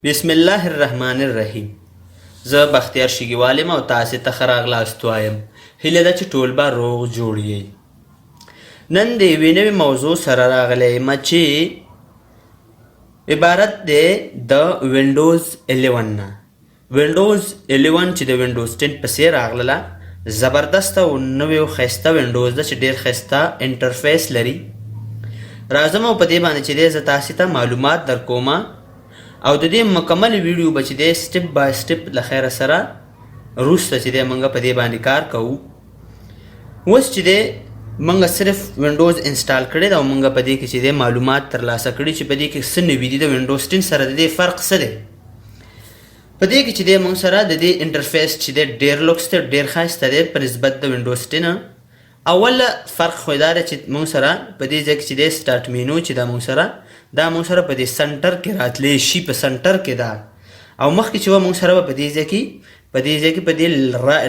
بسم الله الرحمن الرحیم. زه بختیار شګیوال یم او تاسې ته ښه راغلاست وایم. هیله ده چې ټول به روغ جوړ یې. نن د یوې نوې موضوع سره راغلی یم چې عبارت دی د وینډوز 11 نه. وینډوز 11 چې د وینډوز 10 پسې راغله، زبردسته او نوې او ښایسته وینډوز ده چې ډېر ښایسته انټرفیس لري. راځم او په دې باندې چې دی زه تاسې ته معلومات در کومه او د دې مکمل ویډیو به چې دی سټپ بای سټپ له خیره سره وروسته چې دی موږ په دې باندې کار کوو. اوس چې دی موږ صرف وینډوز انسټال کړی ده او موږ په دې کې چې دی معلومات ترلاسه کړي چې په دې کې څه نوي دي د وینډوز 10 سره د دې فرق څه دی. په دې کې چې دی موږ سره د دې انټرفیس چې دی ډېر لوکس دی، ډېر ښایسته دی په نسبت د وینډوز 10. اوله فرق خو دا دی چې موږ سره په دې ځای کې چې دی سټارټ مینو چې دا موږ سره په دې سنټر کې راتلی شي، په سنټر کې ده. او مخکې چې وه موږ سره به په دې ځای کې په دې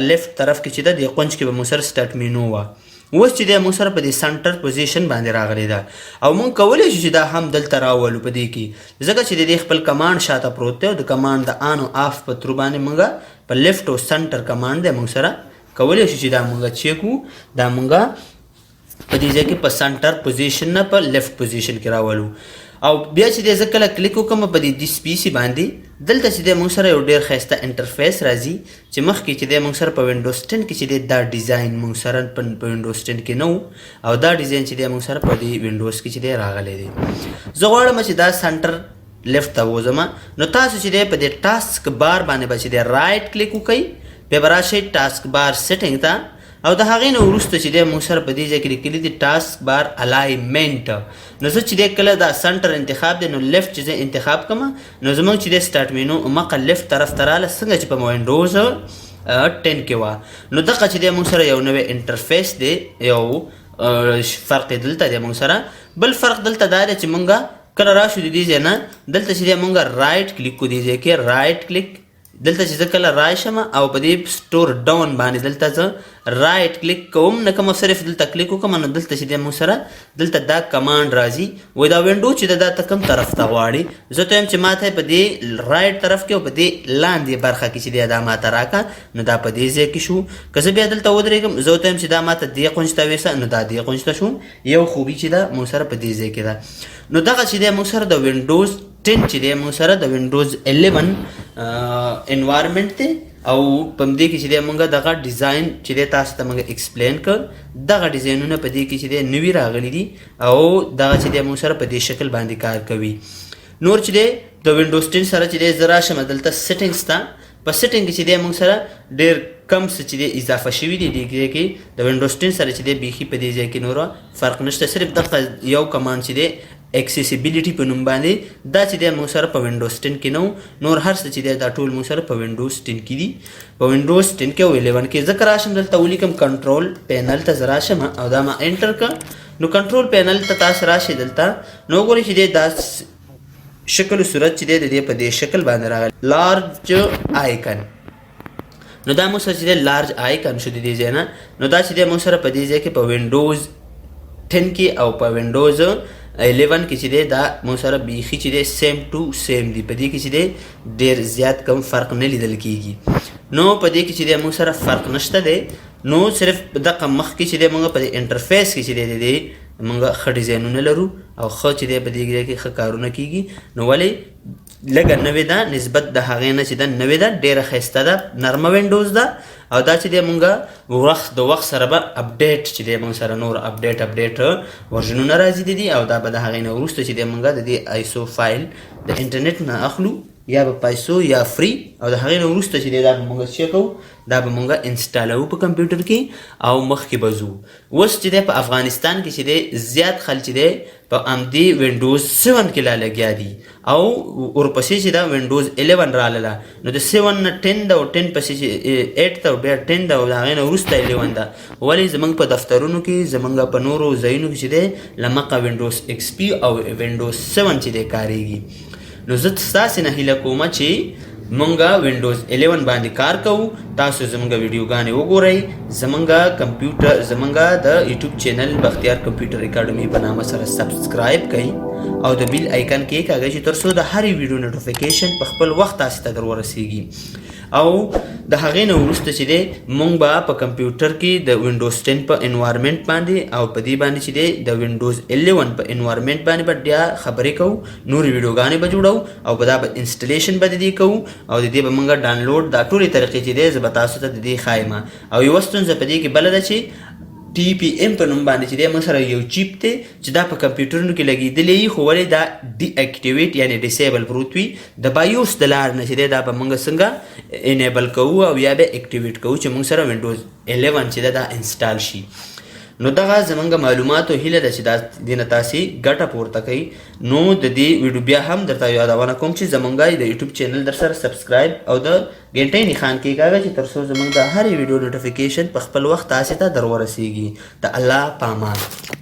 لیفټ طرف کې چې ده دې قونج کې به موږ سره سټارټ مینو وه. اوس چې دی موږ سره په دې سنټر پوزیشن باندې راغلی ده او موږ کولی شو چې دا هم دلته راولو په دې کې، ځکه چې د دې خپل کمانډ شاته پروت دی او د کمانډ د آن او آف په ترو باندې موږ په لیفټ او سنټر کمانډ دی موږ سره کولی شو چې دا موږ چیک وو، دا موږ په دې ځای کې په سنټر پوزیشن نه په لیفټ پوزیشن کې راولو. او بیا چې دی زه کله کلیک وکړم په دې ډیس پی سي باندې، دلته چې دی موږ سره یو ډېر ښایسته انټرفیس راځي چې مخکې چې دی موږ سره په وینډوز 10 کې چې دی دا ډیزاین موږ سره په وینډوز 10 کې نه و او دا ډیزاین چې دی موږ سره په دې وینډوز کې چې دی راغلی دی. زه غواړم چې دا سنټر لیفټ ته وځم، نو تاسو چې دی په دې ټاسک بار باندې به چې دی رایټ کلیک وکئ، بیا به راشئ ټاسک بار سیټینګ ته او د هغې نه وروسته چې دی موږ سره په دې ځای کې لیکلي دي ټاسک بار الایمنټ. نو زه چې دی کله دا سنټر انتخاب دی نو لیفټ چې زه انتخاب کړم نو زموږ چې دی سټارټ مینو مقه لیفټ طرف ته راله څنګه چې په وینډوز 10 کې وه. نو دغه چې دی موږ سره یو نوی انټرفیس دی، یو فرق یې دلته دی موږ سره. بل فرق دلته دا دی چې موږ کله راشو د دې ځای نه دلته چې دی موږ رایټ کلیک کو دې ځای کې رایټ کلیک، دلته چې زه کله راشم او په دې سټور ډاون باندې دلته زه رایټ کلیک کوم، نه کوم صرف دلته کلیک وکړم نو دلته چې دی موږ سره دلته دا کمانډ راځي وایي دا وینډو چې دا ته کوم طرف ته غواړي. زه ته یم چې ما ته په دې رایټ طرف کې او په دې لاندې برخه کې چې دی دا ما ته راکړه نو دا په دې ځای کې شو. که زه بیا دلته ودرېږم زه ته یم چې دا ما ته دې قونج ته ویسه نو دا دې قونج ته شو. یو خوبي چې ده موږ سره په دې ځای کې ده. نو دغه چې دی موږ سره د وینډوز 10 چې دی موږ سره د وینډوز 11 انوایرمنټ دی او په دې کې چې دی موږ دغه ډیزاین چې دی تاسو ته موږ ایکسپلین کړ، دغه ډیزاینونه په دې کې چې دی نوي راغلي دي او دغه چې دی موږ سره په دې شکل باندې کار کوي. نور چې دی د وینډوز 10 سره چې دی زه راشم دلته سیټینګس ته، په سیټینګ کې چې دی موږ سره ډېر کم څه چې دی اضافه شوي دي دې ځای کې. د وینډوز 10 سره چې دی بیخي په دې ځای کې نور فرق نشته، صرف دغه یو کمانډ چې دی اکسیسیبیلیټي په نوم باندې دا چې دی موږ سره په وینډوز 10 کې نه و، نور هر څه چې دی دا ټول موږ سره په وینډوز 10 کې دي. په وینډوز 10 کې او 11 کې ځکه راشم دلته ولیکم کنټرول پینل ته زه راشم او دا ما انټر کړ نو کنټرول پینل ته تاسو راشئ دلته نو وګورئ چې دی دا شکل و صورت چې دی د دې په دې شکل باندې راغلی لارج آیکن. نو دا موږ سره چې دی لارج آیکن شو د دې ځای نه، نو دا چې دی موږ سره په دې ځای کې په وینډوز 10 کې او په وینډوز 11 کې چې دی دا موږ سره بیخي چې دی سیم ټو سیم دي، په دې کې چې دی ډېر زیات کم فرق نه لیدل کېږي. نو په دې کې چې دی موږ سره فرق نشته دی، نو صرف دغه مخکې چې دی موږ په دې انټرفیس کې چې دی موږ ښه ډیزاینونه لرو او ښه چې دی په دې ځای کې ښه کارونه کېږي. نو ولې لږه نوې ده نسبت د هغې نه چې ده نوې ده، ډېره ښایسته ده، نرمه وینډوز ده او دا چې دی موږ د وخت سره به اپډیټ چې دی موږ سره نور اپډیټ ورژنونه راځي دي او دا به د هغې نه وروسته چې دی موږ د دې آیسو فایل د انټرنیټ نه اخلو یا به پیسو یا فری او د هغې نه وروسته چې دی دا به موږ څه کوو، دا به موږ انسټالوو په کمپیوټر کې او مخکې به ځو. اوس چې دی په افغانستان کې چې دی زیات خلک چې دی په همدې وینډوز 7 کې لا لګیا دي او ورپسې چې دا وینډوز 11 راغله نو د 7 نه 10 ده او 10 پسې چې 8 ده او بیا 10 ده او د هغې نه وروسته 11 ده. ولې زموږ په دفترونو کې زموږ په نورو ځایونو کې چې دی له مخه وینډوز XP او وینډوز 7 چې دی کارېږي. نو زه ستاسې نه هیله کومه چې مونږه وینډوز 11 باندې کار کوو. تاسو زمونږ ویډیوګانې وګورئ. زمونږ کمپیوټر زمونږ د یوټیوب چینل بختیار کمپیوټر اکیډمي په نامه سره سبسکرایب کړئ او د بیل آیکن کې کاږئ چې ترڅو د هرې ویډیو نوټیفیکیشن په خپل وخت تاسو ته در ورسیږي. او د هغې نه وروسته چې دی مونږ به په کمپیوټر کې د وینډوز 10 په انوایرمنټ باندې او په دې باندې چې دی د وینډوز 11 په انوایرمنټ باندې به بیا خبرې کوو. نورې ویډیوګانې به جوړو او په دا به انسټلیشن به د دې کوو او د دې به مونږ ډاونلوډ دا ټولې طریقې چې دی زه به تاسو ته د دې ښایم. او یوه ستونزه په دې کې بله ده چې TPM په نوم باندې چې دی موږ سره یو چیپ دی چې دا په کمپیوټرونو کې لګېدلی وي خو ولې دا ډي اکټیویټ یعنې ډیسیبل پروت وي. د بایوس د لارې نه چې دی دا به موږ څنګه انیبل کوو او یا به اکټیویټ کوو چې موږ سره وینډوز 11 چې دی دا انسټال شي. نو دغه زمونږ معلوماتو هیله ده چې دا دې نه تاسې ګټه پورته کوئ. نو د دې ویډیو بیا هم درته یادونه کوم چې زمونږ د یوټیوب چینل در سره سبسکرایب او د ګنټۍ نښان کېږه چې تر څو زمونږ د هرې ویډیو نوټیفیکیشن په خپل وخت تاسې ته در ورسیږي. د الله په امان.